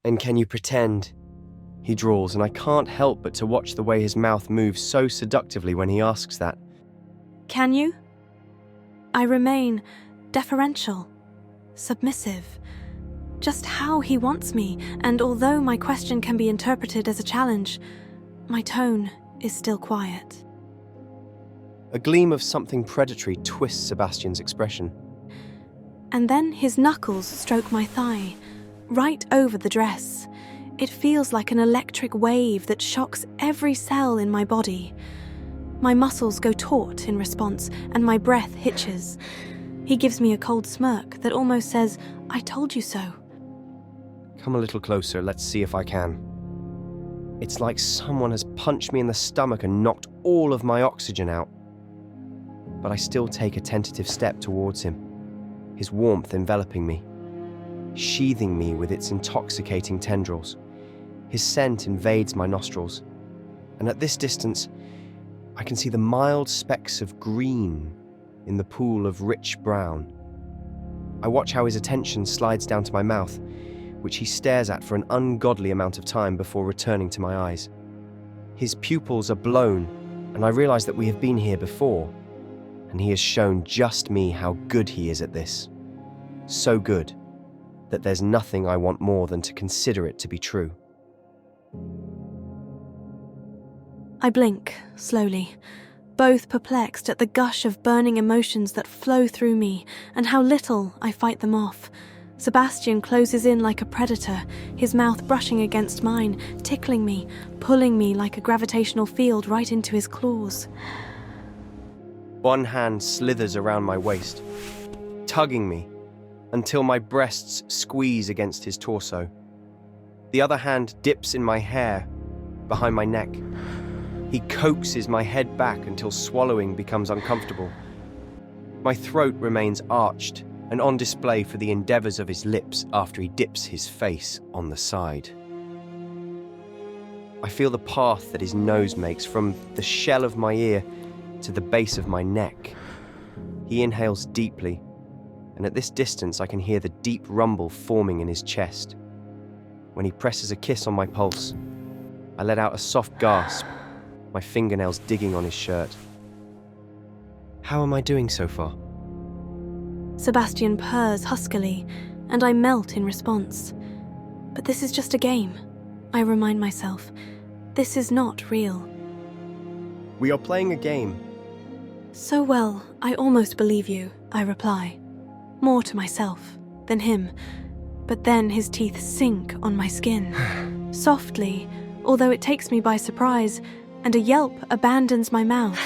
And can you pretend? He drawls, and I can't help but to watch the way his mouth moves so seductively when he asks that. Can you? I remain deferential, submissive, just how he wants me, and although my question can be interpreted as a challenge, my tone is still quiet. A gleam of something predatory twists Sebastian's expression. And then his knuckles stroke my thigh, right over the dress. It feels like an electric wave that shocks every cell in my body. My muscles go taut in response, and my breath hitches. He gives me a cold smirk that almost says, "I told you so." Come a little closer, let's see if I can. It's like someone has punched me in the stomach and knocked all of my oxygen out. But I still take a tentative step towards him, his warmth enveloping me, sheathing me with its intoxicating tendrils. His scent invades my nostrils, and at this distance, I can see the mild specks of green in the pool of rich brown. I watch how his attention slides down to my mouth, which he stares at for an ungodly amount of time before returning to my eyes. His pupils are blown, and I realize that we have been here before, and he has shown just me how good he is at this. So good that there's nothing I want more than to consider it to be true. I blink, slowly, both perplexed at the gush of burning emotions that flow through me and how little I fight them off. Sebastian closes in like a predator, his mouth brushing against mine, tickling me, pulling me like a gravitational field right into his claws. One hand slithers around my waist, tugging me until my breasts squeeze against his torso. The other hand dips in my hair behind my neck. He coaxes my head back until swallowing becomes uncomfortable. My throat remains arched and on display for the endeavors of his lips after he dips his face on the side. I feel the path that his nose makes from the shell of my ear to the base of my neck. He inhales deeply, and at this distance I can hear the deep rumble forming in his chest. When he presses a kiss on my pulse, I let out a soft gasp, my fingernails digging on his shirt. How am I doing so far? Sebastian purrs huskily, and I melt in response. But this is just a game, I remind myself. This is not real. We are playing a game. So well, I almost believe you, I reply. More to myself than him. But then his teeth sink on my skin. Softly, although it takes me by surprise, and a yelp abandons my mouth.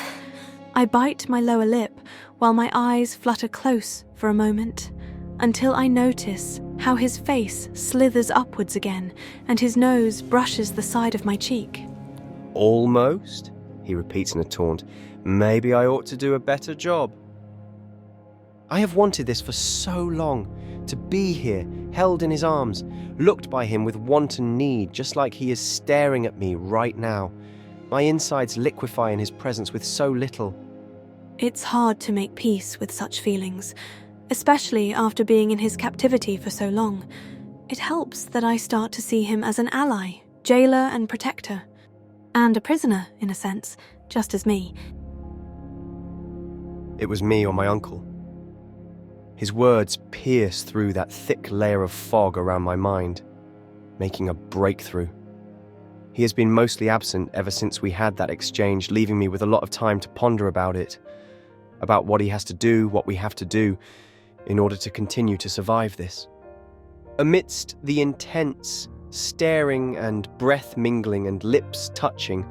I bite my lower lip while my eyes flutter close for a moment, until I notice how his face slithers upwards again and his nose brushes the side of my cheek. Almost, he repeats in a taunt. Maybe I ought to do a better job. I have wanted this for so long, to be here, held in his arms, looked by him with wanton need, just like he is staring at me right now. My insides liquefy in his presence with so little. It's hard to make peace with such feelings, especially after being in his captivity for so long. It helps that I start to see him as an ally, jailer and protector, and a prisoner, in a sense, just as me. It was me or my uncle. His words pierce through that thick layer of fog around my mind, making a breakthrough. He has been mostly absent ever since we had that exchange, leaving me with a lot of time to ponder about it, about what he has to do, what we have to do, in order to continue to survive this. Amidst the intense staring and breath mingling and lips touching,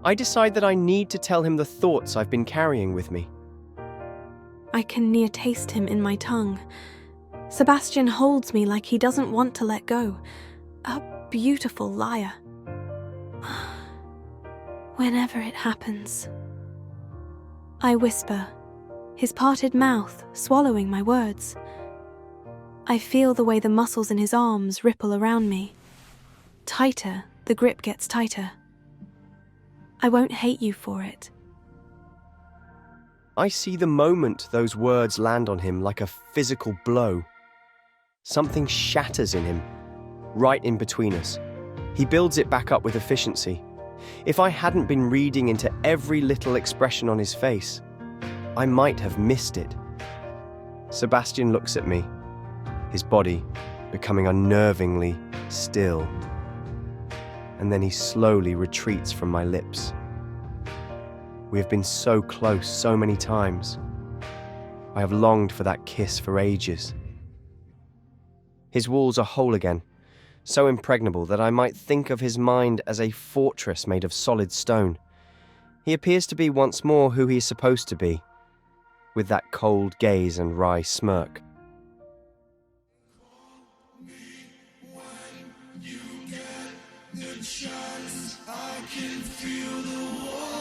I decide that I need to tell him the thoughts I've been carrying with me. I can near taste him in my tongue. Sebastian holds me like he doesn't want to let go. A beautiful liar. Whenever it happens. I whisper, his parted mouth swallowing my words. I feel the way the muscles in his arms ripple around me. Tighter, the grip gets tighter. I won't hate you for it. I see the moment those words land on him like a physical blow. Something shatters in him, right in between us. He builds it back up with efficiency. If I hadn't been reading into every little expression on his face, I might have missed it. Sebastian looks at me, his body becoming unnervingly still. And then he slowly retreats from my lips. We have been so close so many times. I have longed for that kiss for ages. His walls are whole again, so impregnable that I might think of his mind as a fortress made of solid stone. He appears to be once more who he is supposed to be, with that cold gaze and wry smirk. The chance I can feel the warmth.